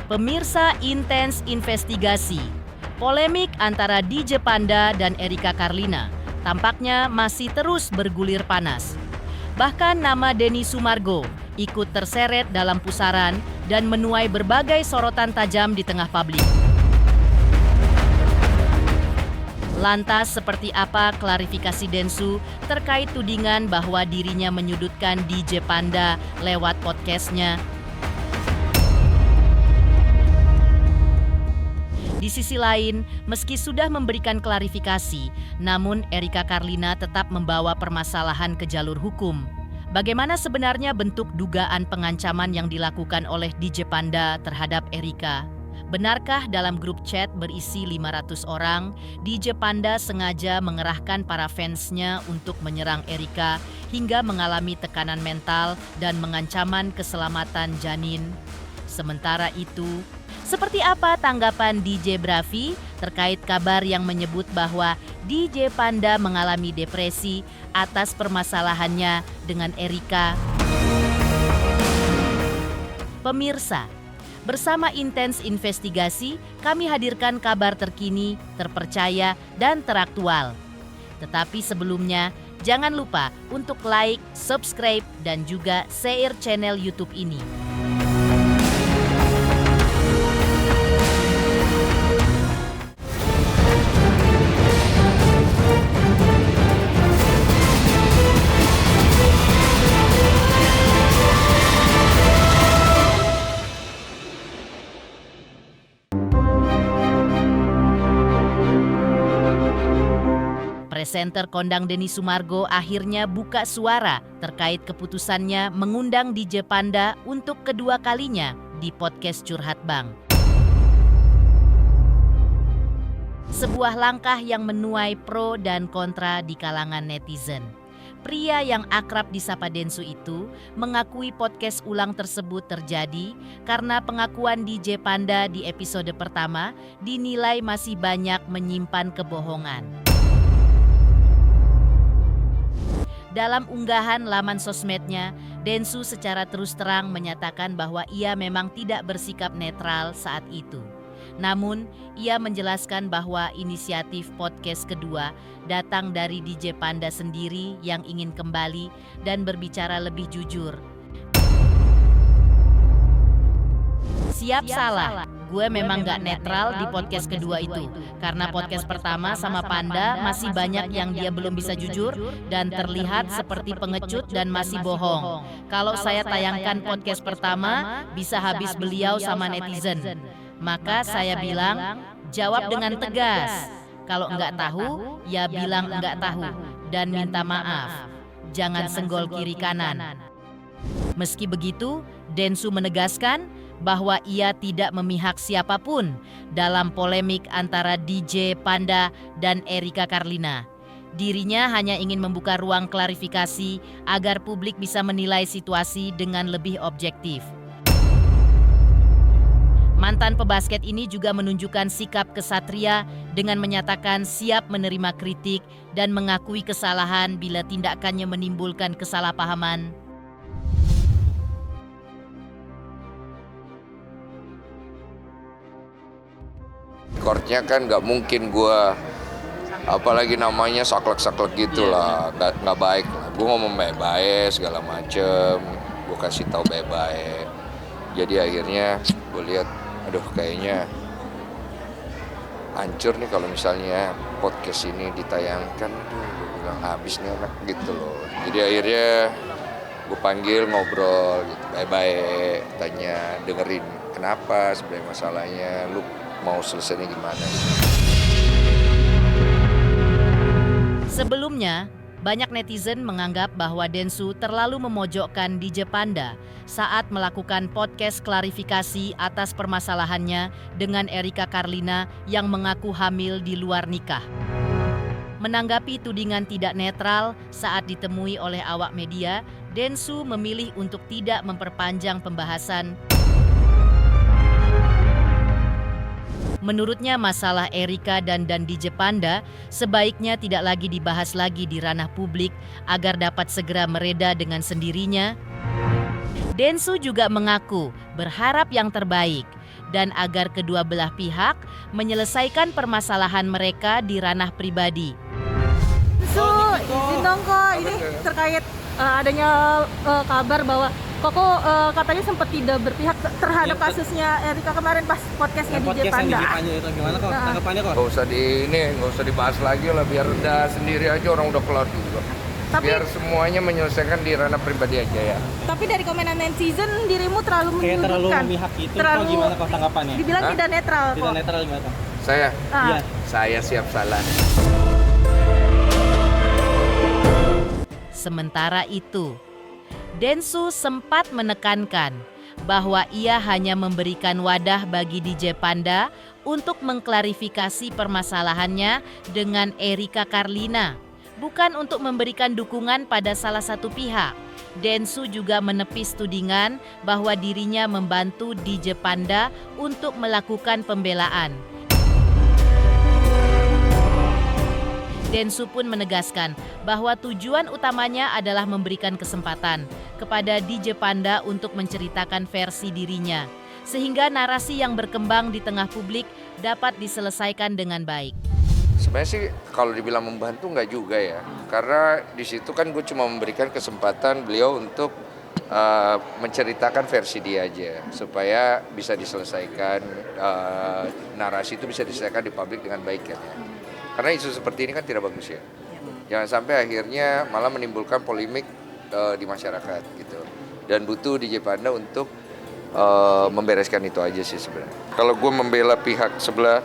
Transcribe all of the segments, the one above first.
Pemirsa Intens Investigasi, polemik antara DJ Panda dan Erika Karlina tampaknya masih terus bergulir panas. Bahkan nama Denny Sumargo ikut terseret dalam pusaran dan menuai berbagai sorotan tajam di tengah publik. Lantas seperti apa klarifikasi Densu terkait tudingan bahwa dirinya menyudutkan DJ Panda lewat podcastnya? Di sisi lain, meski sudah memberikan klarifikasi, namun Erika Karlina tetap membawa permasalahan ke jalur hukum. Bagaimana sebenarnya bentuk dugaan pengancaman yang dilakukan oleh DJ Panda terhadap Erika? Benarkah dalam grup chat berisi 500 orang, DJ Panda sengaja mengerahkan para fansnya untuk menyerang Erika hingga mengalami tekanan mental dan mengancaman keselamatan janin? Sementara itu, seperti apa tanggapan DJ Bravi terkait kabar yang menyebut bahwa DJ Panda mengalami depresi atas permasalahannya dengan Erika? Pemirsa, bersama Intens Investigasi, kami hadirkan kabar terkini, terpercaya, dan teraktual. Tetapi sebelumnya, jangan lupa untuk like, subscribe, dan juga share channel YouTube ini. Presenter kondang Denny Sumargo akhirnya buka suara terkait keputusannya mengundang DJ Panda untuk kedua kalinya di podcast Curhat Bang. Sebuah langkah yang menuai pro dan kontra di kalangan netizen. Pria yang akrab disapa Densu itu mengakui podcast ulang tersebut terjadi karena pengakuan DJ Panda di episode pertama dinilai masih banyak menyimpan kebohongan. Dalam unggahan laman sosmednya, Densu secara terus terang menyatakan bahwa ia memang tidak bersikap netral saat itu. Namun, ia menjelaskan bahwa inisiatif podcast kedua datang dari DJ Panda sendiri yang ingin kembali dan berbicara lebih jujur. Siap salah, gue memang gak netral di podcast kedua itu. Karena podcast pertama sama Panda masih banyak yang dia belum bisa jujur dan terlihat seperti pengecut dan masih bohong. Kalau saya tayangkan podcast pertama, bisa habis beliau sama netizen. Maka saya bilang, jawab dengan tegas. Kalau enggak tahu, ya bilang enggak tahu dan minta maaf. Jangan senggol kiri kanan. Meski begitu, Densu menegaskan bahwa ia tidak memihak siapapun dalam polemik antara DJ Panda dan Erika Karlina. Dirinya hanya ingin membuka ruang klarifikasi agar publik bisa menilai situasi dengan lebih objektif. Mantan pebasket ini juga menunjukkan sikap kesatria dengan menyatakan siap menerima kritik dan mengakui kesalahan bila tindakannya menimbulkan kesalahpahaman. Courtnya kan nggak mungkin gue apalagi namanya saklek-saklek gitu lah, nggak baik lah. Gue ngomong baik-baik segala macem, gue kasih tahu baik-baik. Jadi akhirnya gue lihat, aduh kayaknya hancur nih kalau misalnya podcast ini ditayangkan. Aduh, gue bilang habis nih anak gitu loh. Jadi akhirnya gue panggil ngobrol gitu, baik-baik, tanya, dengerin kenapa sebenarnya masalahnya, lu mau selesainya gimana. Sebelumnya, banyak netizen menganggap bahwa Densu terlalu memojokkan DJ Panda saat melakukan podcast klarifikasi atas permasalahannya dengan Erika Karlina yang mengaku hamil di luar nikah. Menanggapi tudingan tidak netral saat ditemui oleh awak media, Densu memilih untuk tidak memperpanjang pembahasan. Menurutnya masalah Erika dan DJ Panda sebaiknya tidak lagi dibahas lagi di ranah publik agar dapat segera mereda dengan sendirinya. Densu juga mengaku berharap yang terbaik dan agar kedua belah pihak menyelesaikan permasalahan mereka di ranah pribadi. Izin dong kok, ini terkait adanya kabar bahwa Koko katanya sempat tidak berpihak terhadap kasusnya Erika kemarin pas podcastnya DJ Panda. Itu gimana kok tanggapannya kok? Nggak usah dibahas lagi lah, biar udah sendiri aja, orang udah kelar juga. Biar semuanya menyelesaikan di ranah pribadi aja ya. Tapi dari komenan netizen dirimu terlalu menyudutkan. Terlalu memihak itu, kok gimana kok tanggapannya? Dibilang tidak netral kok. Tidak netral gimana kok? Saya siap salah. Sementara itu, Densu sempat menekankan bahwa ia hanya memberikan wadah bagi DJ Panda untuk mengklarifikasi permasalahannya dengan Erika Karlina, bukan untuk memberikan dukungan pada salah satu pihak. Densu juga menepis tudingan bahwa dirinya membantu DJ Panda untuk melakukan pembelaan. Densu pun menegaskan bahwa tujuan utamanya adalah memberikan kesempatan kepada DJ Panda untuk menceritakan versi dirinya, sehingga narasi yang berkembang di tengah publik dapat diselesaikan dengan baik. Sebenarnya sih kalau dibilang membantu nggak juga ya, karena di situ kan gue cuma memberikan kesempatan beliau untuk menceritakan versi dia aja, supaya bisa diselesaikan, narasi itu bisa diselesaikan di publik dengan baik kan ya. Karena isu seperti ini kan tidak bagus ya. Jangan sampai akhirnya malah menimbulkan polemik di masyarakat gitu. Dan butuh DJ Panda untuk membereskan itu aja sih sebenarnya. Kalau gue membela pihak sebelah,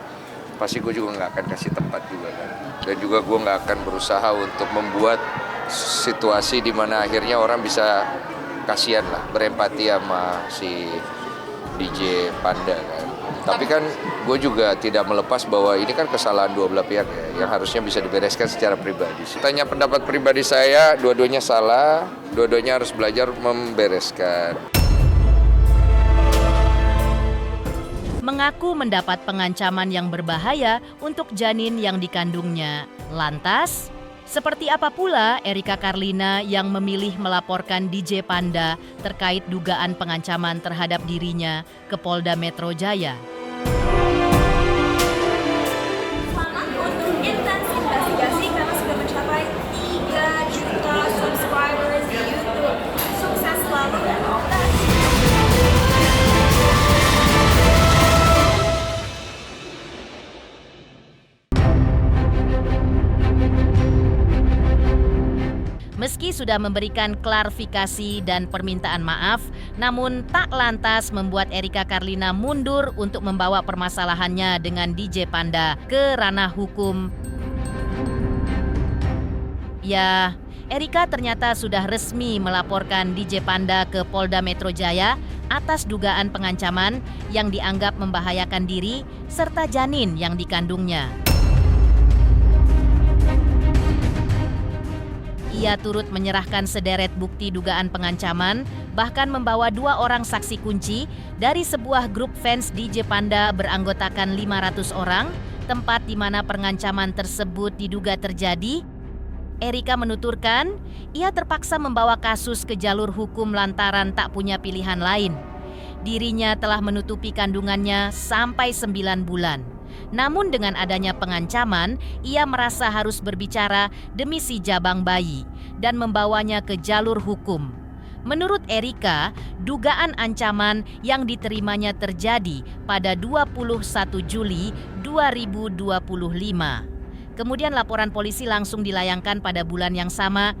pasti gue juga nggak akan kasih tempat juga kan. Dan juga gue nggak akan berusaha untuk membuat situasi di mana akhirnya orang bisa kasihan lah, berempati sama si DJ Panda kan. Tapi kan gue juga tidak melepas bahwa ini kan kesalahan dua belah pihak ya, yang harusnya bisa dibereskan secara pribadi. Tanya pendapat pribadi saya, dua-duanya salah, dua-duanya harus belajar membereskan. Mengaku mendapat pengancaman yang berbahaya untuk janin yang dikandungnya. Lantas, seperti apa pula Erika Karlina yang memilih melaporkan DJ Panda terkait dugaan pengancaman terhadap dirinya ke Polda Metro Jaya? Semangat untuk intens investigasi karena sudah mencapai 3 juta subscribers di YouTube. Sukses selalu dan all that. Meski sudah memberikan klarifikasi dan permintaan maaf, namun tak lantas membuat Erika Karlina mundur untuk membawa permasalahannya dengan DJ Panda ke ranah hukum. Ya, Erika ternyata sudah resmi melaporkan DJ Panda ke Polda Metro Jaya atas dugaan pengancaman yang dianggap membahayakan diri serta janin yang dikandungnya. Ia turut menyerahkan sederet bukti dugaan pengancaman, bahkan membawa 2 orang saksi kunci dari sebuah grup fans DJ Panda beranggotakan 500 orang, tempat di mana pengancaman tersebut diduga terjadi. Erika menuturkan, ia terpaksa membawa kasus ke jalur hukum lantaran tak punya pilihan lain. Dirinya telah menutupi kandungannya sampai 9 bulan. Namun dengan adanya pengancaman, ia merasa harus berbicara demi si jabang bayi dan membawanya ke jalur hukum. Menurut Erika, dugaan ancaman yang diterimanya terjadi pada 21 Juli 2025. Kemudian laporan polisi langsung dilayangkan pada bulan yang sama.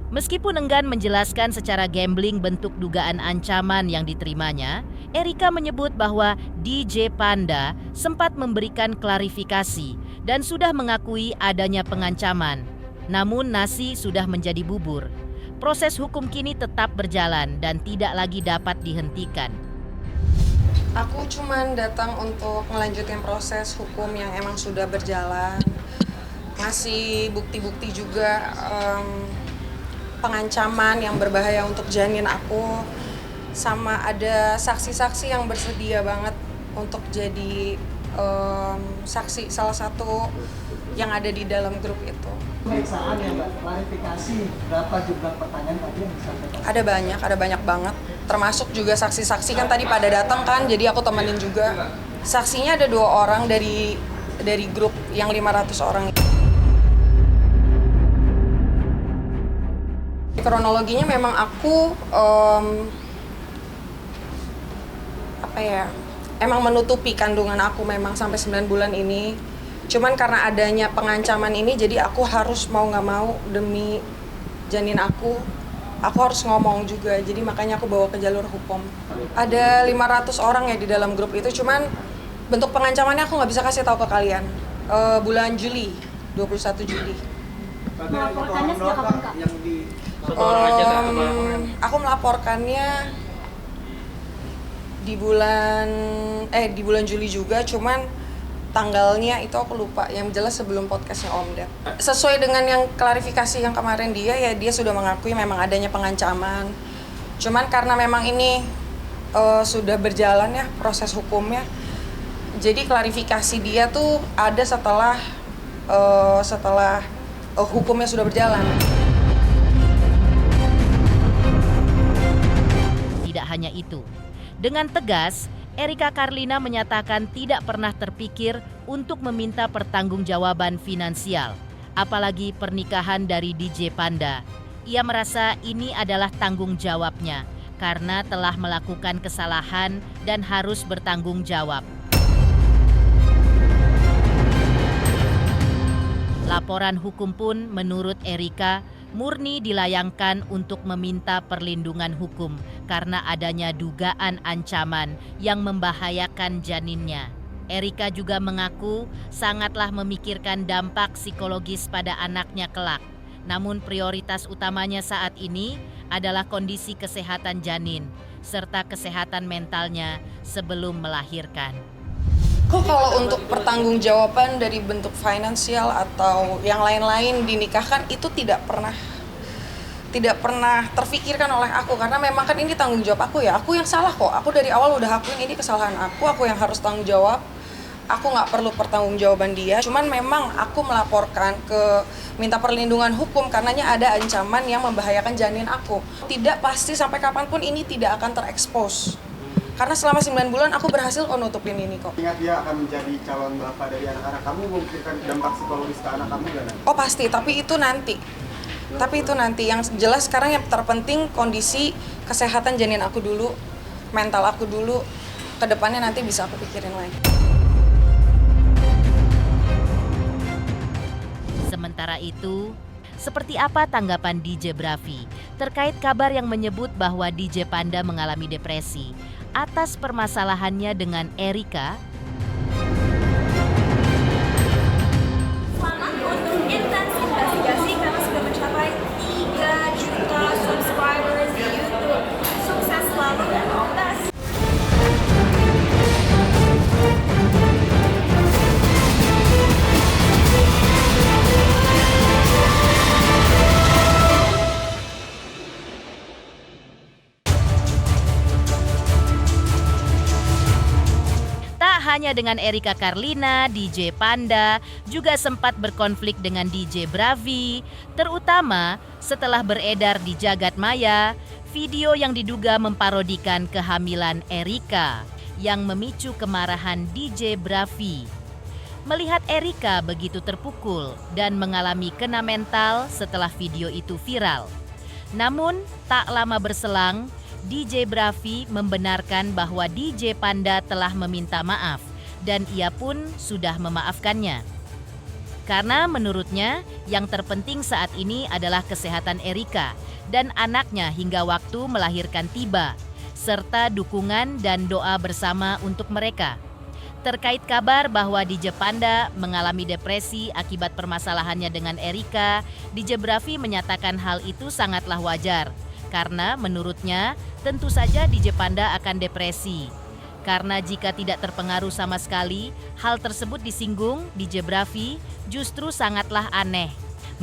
Meskipun enggan menjelaskan secara gambling bentuk dugaan ancaman yang diterimanya, Erika menyebut bahwa DJ Panda sempat memberikan klarifikasi dan sudah mengakui adanya pengancaman. Namun nasi sudah menjadi bubur. Proses hukum kini tetap berjalan dan tidak lagi dapat dihentikan. Aku cuma datang untuk melanjutkan proses hukum yang emang sudah berjalan. Ngasih bukti-bukti juga pengancaman yang berbahaya untuk janin aku, sama ada saksi-saksi yang bersedia banget untuk jadi saksi salah satu yang ada di dalam grup itu. Pemeriksaan ya Mbak, klarifikasi berapa jumlah pertanyaan tadi yang disampaikan? Ada banyak banget. termasuk juga saksi-saksi kan tadi pada datang kan, jadi aku temenin juga. Saksinya ada 2 orang dari grup yang 500 orang. Kronologinya memang aku emang menutupi kandungan aku memang sampai 9 bulan ini. Cuman karena adanya pengancaman ini, jadi aku harus mau nggak mau demi janin aku harus ngomong juga. Jadi makanya aku bawa ke jalur hukum. Ada 500 orang ya di dalam grup itu, cuman bentuk pengancamannya aku nggak bisa kasih tahu ke kalian. Bulan Juli, 21 Juli. Melaporkannya sejak kapan, Kak? Aku melaporkannya di bulan Juli juga, cuman tanggalnya itu aku lupa. Yang jelas sebelum podcastnya Om Ded. Sesuai dengan yang klarifikasi yang kemarin dia sudah mengakui memang adanya pengancaman. Cuman karena memang ini sudah berjalan ya proses hukumnya, jadi klarifikasi dia tuh ada setelah hukumnya sudah berjalan. Tidak hanya itu, dengan tegas Erika Karlina menyatakan tidak pernah terpikir untuk meminta pertanggungjawaban finansial, apalagi pernikahan dari DJ Panda. Ia merasa ini adalah tanggung jawabnya karena telah melakukan kesalahan dan harus bertanggung jawab. Laporan hukum pun menurut Erika murni dilayangkan untuk meminta perlindungan hukum karena adanya dugaan ancaman yang membahayakan janinnya. Erika juga mengaku sangatlah memikirkan dampak psikologis pada anaknya kelak. Namun prioritas utamanya saat ini adalah kondisi kesehatan janin serta kesehatan mentalnya sebelum melahirkan. Kok kalau untuk pertanggungjawaban dari bentuk finansial atau yang lain-lain dinikahkan itu tidak pernah terfikirkan oleh aku, karena memang kan ini tanggung jawab aku ya. Aku yang salah kok. Aku dari awal udah akuin ini kesalahan aku yang harus tanggung jawab. Aku nggak perlu pertanggungjawaban dia. Cuman memang aku melaporkan minta perlindungan hukum karenanya ada ancaman yang membahayakan janin aku. Tidak pasti sampai kapanpun ini tidak akan terekspos. Karena selama 9 bulan aku berhasil nutupin ini kok. Ingat dia akan menjadi calon bapak dari anak-anak kamu, memikirkan dampak psikologis ke anak kamu gak nanti? Oh pasti, tapi itu nanti. Yang jelas sekarang yang terpenting kondisi kesehatan janin aku dulu, mental aku dulu, kedepannya nanti bisa aku pikirin lagi. Sementara itu, seperti apa tanggapan DJ Bravi terkait kabar yang menyebut bahwa DJ Panda mengalami depresi atas permasalahannya dengan Erika? Selamat untuk Intens Investigasi karena sudah mencapai 3 juta subscribers di YouTube. Sukses selalu dan all the best. Hanya dengan Erika Karlina, DJ Panda juga sempat berkonflik dengan DJ Bravi, terutama setelah beredar di jagat maya video yang diduga memparodikan kehamilan Erika yang memicu kemarahan DJ Bravi. Melihat Erika begitu terpukul dan mengalami kena mental setelah video itu viral. Namun tak lama berselang, DJ Bravi membenarkan bahwa DJ Panda telah meminta maaf dan ia pun sudah memaafkannya. Karena menurutnya yang terpenting saat ini adalah kesehatan Erika dan anaknya hingga waktu melahirkan tiba, serta dukungan dan doa bersama untuk mereka. Terkait kabar bahwa DJ Panda mengalami depresi akibat permasalahannya dengan Erika, DJ Bravi menyatakan hal itu sangatlah wajar. Karena menurutnya tentu saja DJ Panda akan depresi. Karena jika tidak terpengaruh sama sekali, hal tersebut disinggung DJ Bravi justru sangatlah aneh.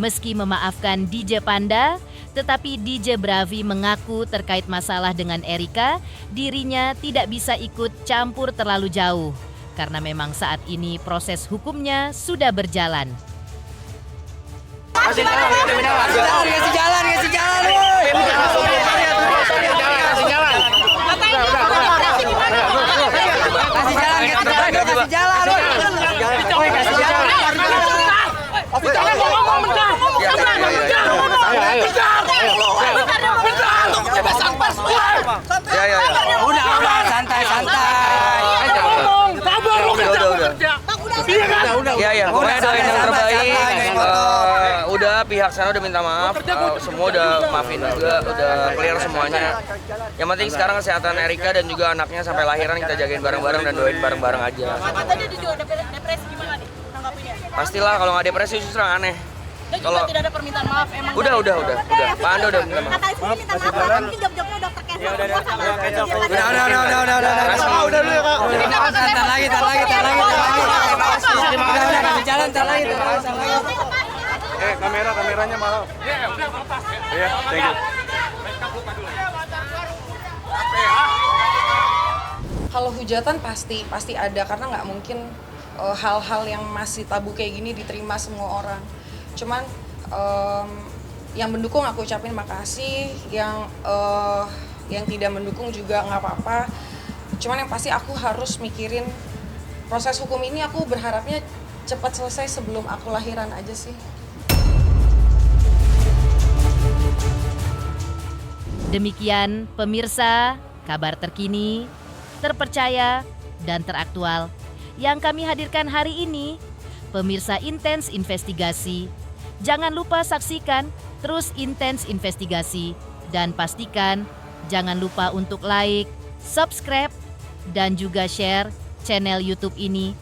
Meski memaafkan DJ Panda, tetapi DJ Bravi mengaku terkait masalah dengan Erika, dirinya tidak bisa ikut campur terlalu jauh. Karena memang saat ini proses hukumnya sudah berjalan. Kasih jalan. Ya. Udah, santai. Udah. Ya, pokoknya doain yang terbaik. Udah pihak sana udah minta maaf, semua udah maafin juga, udah clear semuanya. Yang penting sekarang kesehatan Erika dan juga anaknya sampai lahiran kita jagain bareng-bareng dan doain bareng-bareng aja. Katanya dia juga depresi, gimana nih tanggapinnya? Pastilah kalau nggak depresi justru aneh. Dan juga tidak ada permintaan maaf emang. Udah. Pak Ando udah minta maaf. Kata Ibu minta maaf, karena mungkin job-jobnya udah tercancel semua sama Udah dulu ya Kak. Tar lagi. Jalan. Kameranya mahal. Iya, thank you. Kalau hujatan pasti ada karena nggak mungkin hal-hal yang masih tabu kayak gini diterima semua orang. Cuman yang mendukung aku ucapin makasih, yang tidak mendukung juga nggak apa-apa. Cuman yang pasti aku harus mikirin proses hukum ini, aku berharapnya cepat selesai sebelum aku lahiran aja sih. Demikian pemirsa, kabar terkini, terpercaya, dan teraktual yang kami hadirkan hari ini. Pemirsa Intens Investigasi, jangan lupa saksikan terus Intens Investigasi dan pastikan jangan lupa untuk like, subscribe, dan juga share channel YouTube ini.